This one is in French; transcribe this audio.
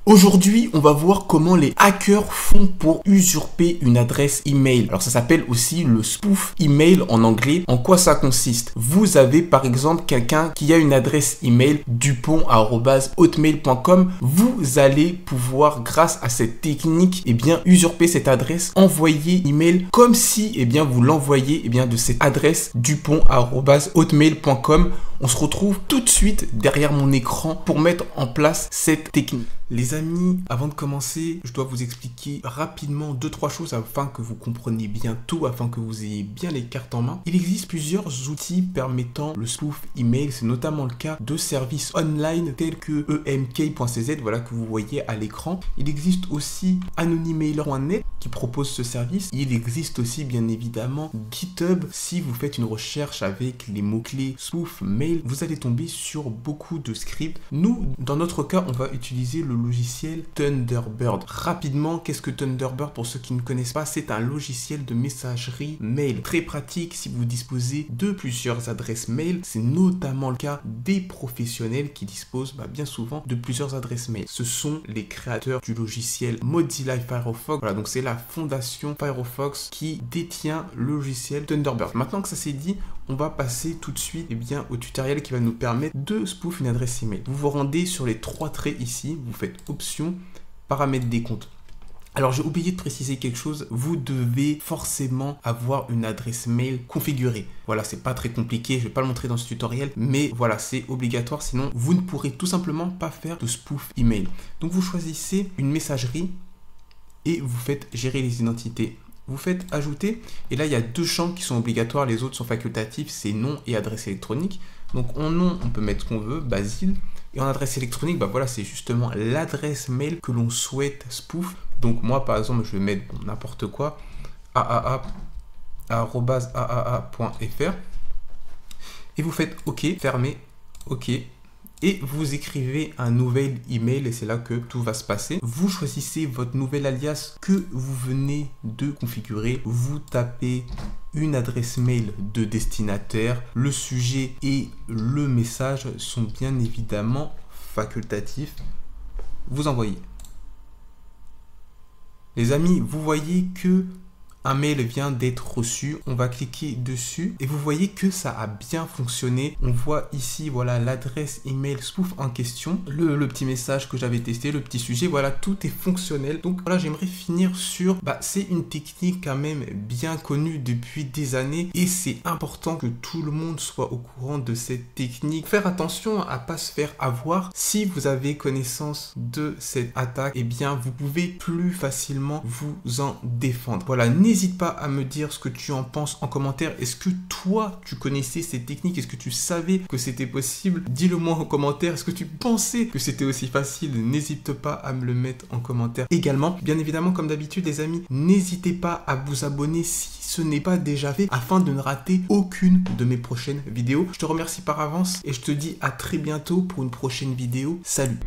Aujourd'hui, on va voir comment les hackers font pour usurper une adresse email. Alors ça s'appelle aussi le spoof email en anglais. En quoi ça consiste? Vous avez par exemple quelqu'un qui a une adresse email dupont@hotmail.com. Vous allez pouvoir, grâce à cette technique, usurper cette adresse, envoyer email comme si vous l'envoyez de cette adresse dupont@hotmail.com. On se retrouve tout de suite derrière mon écran pour mettre en place cette technique. Les amis, avant de commencer, je dois vous expliquer rapidement 2-3 choses afin que vous compreniez bien tout, afin que vous ayez bien les cartes en main. Il existe plusieurs outils permettant le spoof email, c'est notamment le cas de services online tels que emk.cz, voilà, que vous voyez à l'écran. Il existe aussi anonymailer.net qui propose ce service. Il existe aussi bien évidemment GitHub. Si vous faites une recherche avec les mots-clés spoof mail, vous allez tomber sur beaucoup de scripts. Nous, dans notre cas, on va utiliser le logiciel Thunderbird. Rapidement, qu'est-ce que Thunderbird pour ceux qui ne connaissent pas? C'est un logiciel de messagerie mail. Très pratique si vous disposez de plusieurs adresses mail. C'est notamment le cas des professionnels qui disposent bien souvent de plusieurs adresses mail. Ce sont les créateurs du logiciel Mozilla Firefox. Voilà, donc c'est la fondation Firefox qui détient le logiciel Thunderbird. Maintenant que ça c'est dit, on va passer tout de suite au tutoriel qui va nous permettre de spoof une adresse email. Vous vous rendez sur les 3 traits ici, vous faites option, paramètres des comptes. Alors j'ai oublié de préciser quelque chose, vous devez forcément avoir une adresse mail configurée. Voilà, c'est pas très compliqué, je vais pas le montrer dans ce tutoriel, mais voilà, c'est obligatoire, sinon vous ne pourrez tout simplement pas faire de spoof email. Donc vous choisissez une messagerie et vous faites gérer les identités. Vous faites ajouter, et là il y a 2 champs qui sont obligatoires, les autres sont facultatifs, c'est nom et adresse électronique. Donc en nom, on peut mettre ce qu'on veut, Basile, et en adresse électronique, voilà, c'est justement l'adresse mail que l'on souhaite spoof. Donc moi par exemple, je vais mettre n'importe quoi, aaa@aaa.fr, et vous faites OK, fermez, OK. Et vous écrivez un nouvel email et c'est là que tout va se passer. Vous choisissez votre nouvel alias que vous venez de configurer. Vous tapez une adresse mail de destinataire. Le sujet et le message sont bien évidemment facultatifs. Vous envoyez. Les amis, vous voyez que un mail vient d'être reçu, on va cliquer dessus et vous voyez que ça a bien fonctionné. On voit ici, voilà, l'adresse email spoof en question, le petit message que j'avais testé, le petit sujet, voilà, tout est fonctionnel. Donc voilà, j'aimerais finir sur, c'est une technique quand même bien connue depuis des années et c'est important que tout le monde soit au courant de cette technique. Faire attention à pas se faire avoir. Si vous avez connaissance de cette attaque, vous pouvez plus facilement vous en défendre. Voilà, n'hésite pas à me dire ce que tu en penses en commentaire. Est-ce que toi, tu connaissais cette technique? Est-ce que tu savais que c'était possible? Dis-le moi en commentaire. Est-ce que tu pensais que c'était aussi facile? N'hésite pas à me le mettre en commentaire également. Bien évidemment, comme d'habitude, les amis, n'hésitez pas à vous abonner si ce n'est pas déjà fait afin de ne rater aucune de mes prochaines vidéos. Je te remercie par avance et je te dis à très bientôt pour une prochaine vidéo. Salut!